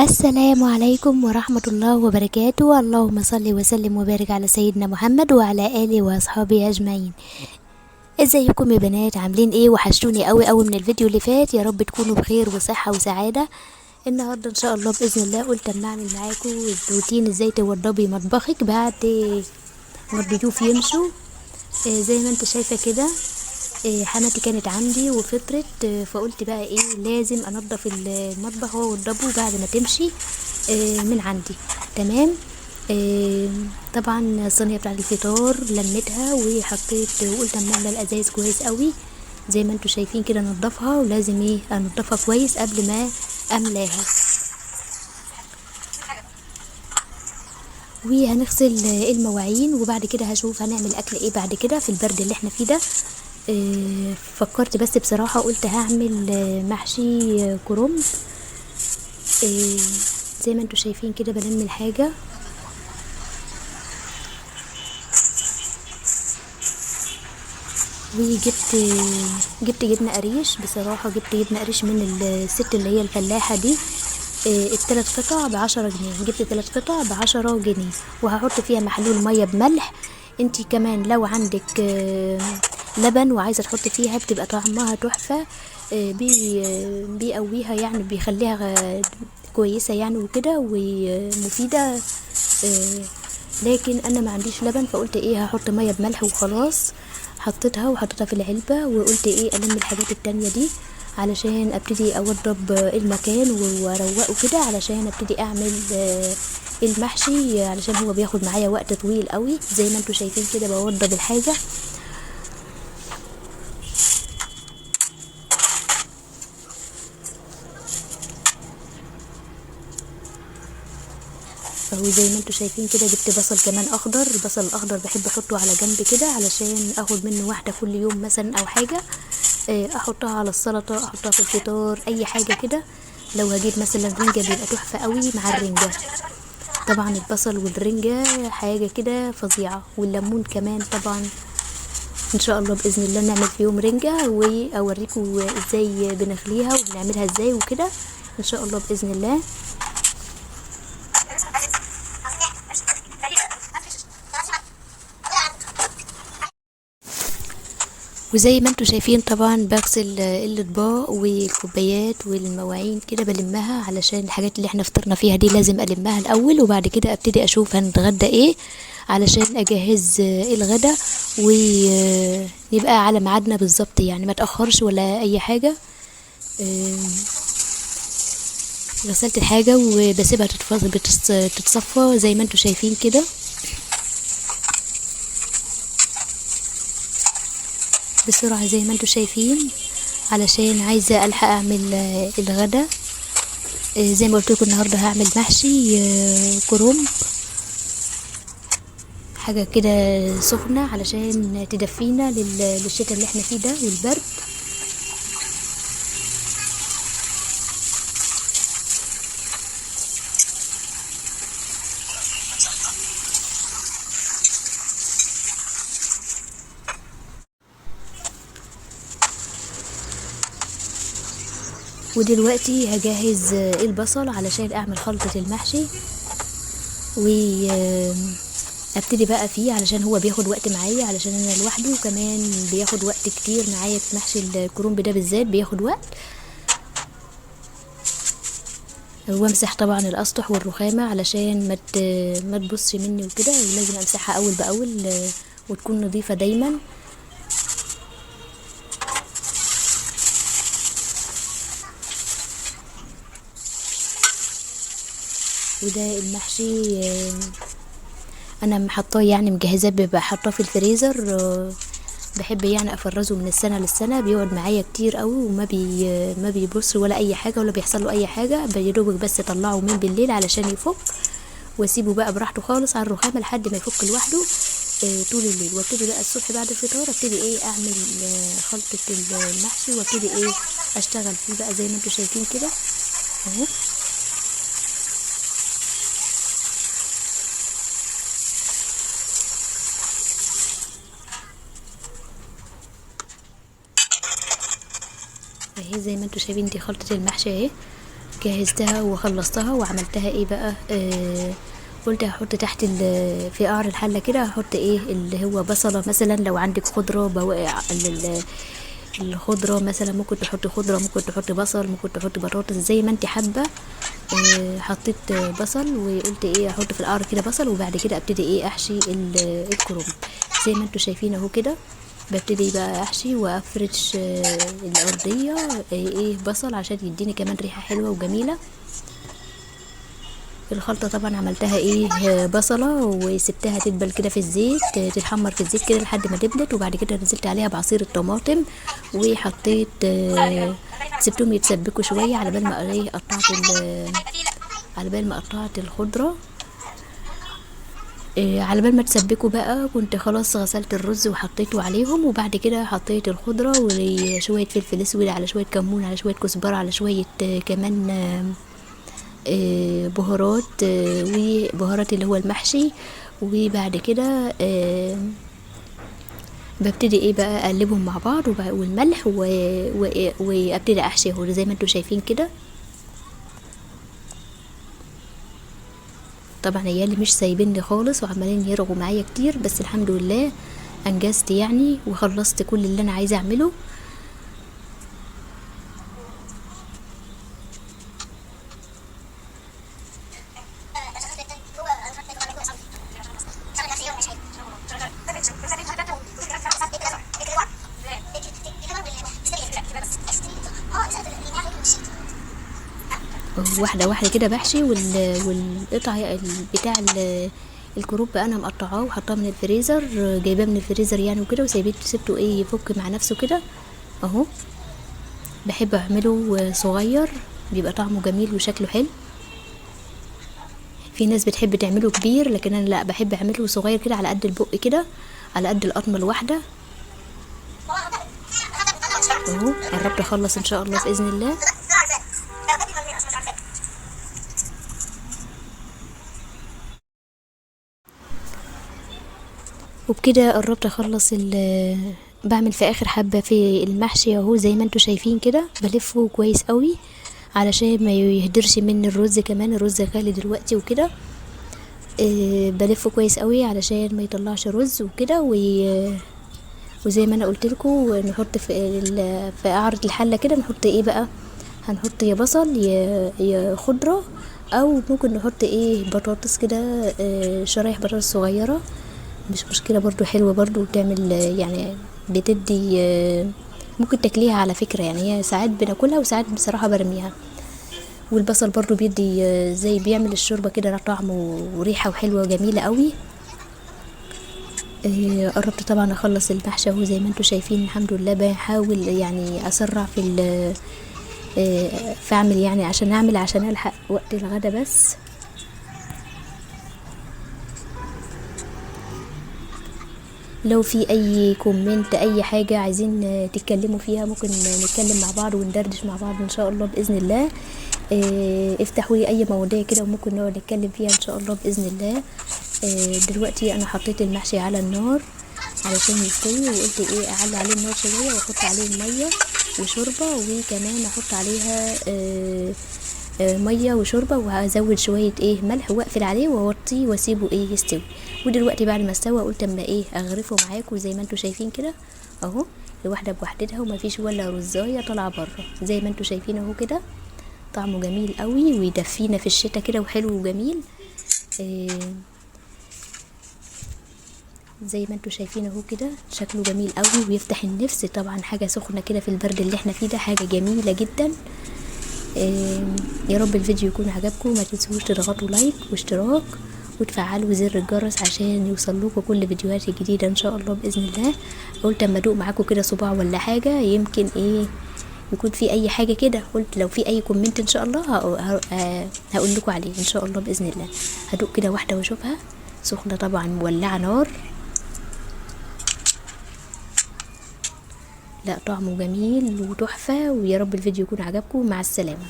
السلام عليكم ورحمة الله وبركاته. اللهم صل وسلم وبارك على سيدنا محمد وعلى آله وأصحابه أجمعين. ازيكم يا بنات؟ عاملين ايه؟ وحشتوني قوي قوي من الفيديو اللي فات. يا رب تكونوا بخير وصحة وسعادة. النهاردة ان شاء الله بإذن الله قلت اما اعمل معاكم روتين ازاي توضبي مطبخك بعد ما الضيوف يمشوا. زي ما انت شايفة كده، حماتي كانت عندي وفطرت، فقلت بقى ايه لازم انضف المطبخ واوضبه بعد ما تمشي من عندي. تمام. طبعا الصينيه بتاعت الفطار لميتها وحطيت وقلت اما املى الازايز كويس قوي زي ما انتوا شايفين كده. انضفها ولازم ايه انضفها كويس قبل ما املاها. وهنغسل المواعين وبعد كده هشوف هنعمل اكل ايه بعد كده في البرد اللي احنا فيه ده. فكرت بس بصراحة قلت هعمل محشي كرنب. زي ما انتوا شايفين كده بلم الحاجة. وجبت جبنة قريش. بصراحة جبت جبنة قريش من الست اللي هي الفلاحة دي. التلات قطع ب10 جنيه. جبت 3 قطع ب10 جنيه، وهحط فيها محلول مية بملح. انتي كمان لو عندك لبن وعايزة تحط فيها بتبقى طعمها تحفة. بيقويها يعني بيخليها كويسة يعني وكده ومفيدة. لكن انا ما عنديش لبن فقلت ايه هحط مية بملح وخلاص. حطيتها وحطيتها في العلبة وقلت ايه الم الحاجات التانية دي علشان ابتدي اوضب المكان واروقه كده علشان ابتدي اعمل المحشي، علشان هو بياخد معايا وقت طويل قوي. زي ما انتوا شايفين كده بوضب الحاجة. فهو زي ما انتوا شايفين كده. جبت بصل كمان اخضر. البصل الاخضر بحب احطه على جنب كده علشان اخد منه واحدة كل يوم مثلا او حاجة. احطها على السلطة، احطها في الفطار، اي حاجة كده. لو هجيب مثلا رنجة بيبقى تحفة قوي مع الرنجة. طبعا البصل والرنجة حاجة كده فظيعة، والليمون كمان طبعا. ان شاء الله باذن الله نعمل في يوم رنجة واوريكم ازاي بنخليها وبنعملها ازاي وكده ان شاء الله باذن الله. وزي ما انتوا شايفين طبعا بغسل الاطباق والكوبايات والمواعين كده بلمها علشان الحاجات اللي احنا فطرنا فيها دي لازم المها الاول، وبعد كده ابتدي اشوف هنتغدى ايه علشان اجهز الغدا ونبقى على ميعادنا بالظبط يعني ما تاخرش ولا اي حاجه. غسلت الحاجه وبسيبها تتصفى زي ما انتوا شايفين كده بسرعة زي ما انتوا شايفين علشان عايزة الحق اعمل الغدا. زي ما قلت لكم النهارده هعمل محشي كرنب، حاجة كده سخنة علشان تدفينا للشتاء اللي احنا فيه ده والبرد. ودلوقتي هجهز البصل علشان اعمل خلطة المحشي ابتدي بقى فيه علشان هو بياخد وقت معايا علشان انا لوحده، وكمان بياخد وقت كتير معايا في محشي الكرنب ده بالذات بياخد وقت. وامسح طبعا الاسطح والرخامة علشان ما تبصش مني وكده، ولازم امسحها اول باول وتكون نظيفة دايما. وده المحشي انا محطاه يعني مجهزاه، ببقى حاطاه في الفريزر. بحب يعني افرزه من السنه للسنه، بيقعد معايا كتير قوي وما ما بيبص ولا اي حاجه ولا بيحصل له اي حاجه. بيدوبك بس اطلعه من بالليل علشان يفك واسيبه بقى براحته خالص على الرخامه لحد ما يفك لوحده طول الليل. وابتدي بقى الصبح بعد الفطار ابتدي ايه اعمل خلطه المحشي وابتدي ايه اشتغل فيه بقى زي ما انتوا شايفين كده اهو. اهي زي ما انتوا شايفين دي خلطة المحشي اهي. جهزتها وخلصتها وعملتها ايه بقى. قلت هحط تحت في قعر الحله كده هحط ايه اللي هو بصله مثلا. لو عندك خضره بواقع الخضره مثلا، ممكن تحطي خضره، ممكن تحطي بصل، ممكن تحطي بطاطس زي ما انت حابه. حطيت بصل وقلت ايه احط في القعر كده بصل، وبعد كده ابتدي ايه احشي الكرنب زي ما انتوا شايفين اهو كده. ببتدي بقى احشي وافرش الارضيه ايه بصل عشان يديني كمان ريحه حلوه وجميله. الخلطه طبعا عملتها ايه بصله وسبتها تدبل كده في الزيت، تتحمر في الزيت كده لحد ما دبلت، وبعد كده نزلت عليها بعصير الطماطم وحطيت سبتهم يتسبكوا شويه على بال ما ايه على بال ما قطعت الخضره. على بال ما تسبكوا بقى كنت خلاص غسلت الرز وحطيته عليهم، وبعد كده حطيت الخضره وشويه فلفل اسود على شويه كمون على شويه كزبره على شويه كمان بهارات وبهارات اللي هو المحشي. وبعد كده ببتدي ايه بقى اقلبهم مع بعض والملح وابتدي احشيه زي ما انتوا شايفين كده. طبعا عيالي مش سايبيني خالص وعمالين يرغوا معايا كتير، بس الحمد لله انجزت يعني وخلصت كل اللي انا عايزه اعمله. واحده واحده كده بحشي والقطع بتاع الكروب انا مقطعاه وحطاه من الفريزر، جايباه من الفريزر يعني وكده، سبته ايه يفك مع نفسه كده اهو. بحب اعمله صغير بيبقى طعمه جميل وشكله حلو. في ناس بتحب تعمله كبير، لكن انا لا، بحب اعمله صغير كده على قد البق كده، على قد القطمه الواحده اهو. قربت اخلص ان شاء الله باذن الله. وبكده قربت اخلص بعمل في اخر حبه في المحشي اهو زي ما انتوا شايفين كده. بلفه كويس قوي علشان ما يهدرش من الرز، كمان الرز غالي دلوقتي وكده. بلفه كويس قوي علشان ما يطلعش رز وكده. وزي ما انا قلت لكم نحط في قعرة الحله كده نحط ايه بقى، هنحط يا بصل يا خضره، او ممكن نحط ايه بطاطس كده، شرايح بطاطس صغيره مش مشكله برضو، حلوه برضو بتعمل يعني بتدي ممكن تاكليها على فكره يعني. هي ساعات بناكلها وساعات بصراحه برميها. والبصل برضو بيدي زي بيعمل الشوربه كده طعم وريحه وحلوه وجميله قوي. قربت طبعا اخلص المحشي اهو زي ما انتوا شايفين الحمد لله. بحاول يعني اسرع في اعمل يعني عشان الحق وقت الغدا. بس لو في اي كومنت اي حاجة عايزين تتكلموا فيها ممكن نتكلم مع بعض وندردش مع بعض ان شاء الله باذن الله. افتحوا لي اي مواضيع كده وممكن نقعد نتكلم فيها ان شاء الله باذن الله. دلوقتي انا حطيت المحشي على النار علشان يستوي، وقلت ايه اعلي عليه النار شويه واحط عليه ميه وشوربه، وكمان احط عليها ميه وشوربه، وهزود شويه ايه ملح واقفل عليه واوطيه واسيبه ايه يستوي. ودلوقتي بعد ما استوى قلت اما ايه اغرفه معاكم زي ما انتوا شايفين كده اهو، الواحده بوحدتها ومفيش ولا رزايه طالعه بره زي ما انتوا شايفين اهو كده. طعمه جميل قوي ويدفينا في الشتاء كده وحلو وجميل. زي ما انتوا شايفين اهو كده شكله جميل قوي ويفتح النفس. طبعا حاجه سخنه كده في البرد اللي احنا فيه ده حاجه جميله جدا. يا رب الفيديو يكون عجبكم. ما تنسوش تضغطوا لايك واشتراك وتفعلوا زر الجرس عشان يوصل لكم كل فيديوهات جديده ان شاء الله باذن الله. قلت اما ادوق معاكم كده صباع ولا حاجه يمكن ايه يكون في اي حاجه كده. قلت لو في اي كومنت ان شاء الله هقول لكم عليه ان شاء الله باذن الله. هدوق كده واحده واشوفها سخنه طبعا مولعه نار. لا طعمه جميل وتحفه. ويا رب الفيديو يكون عجبكم. مع السلامه.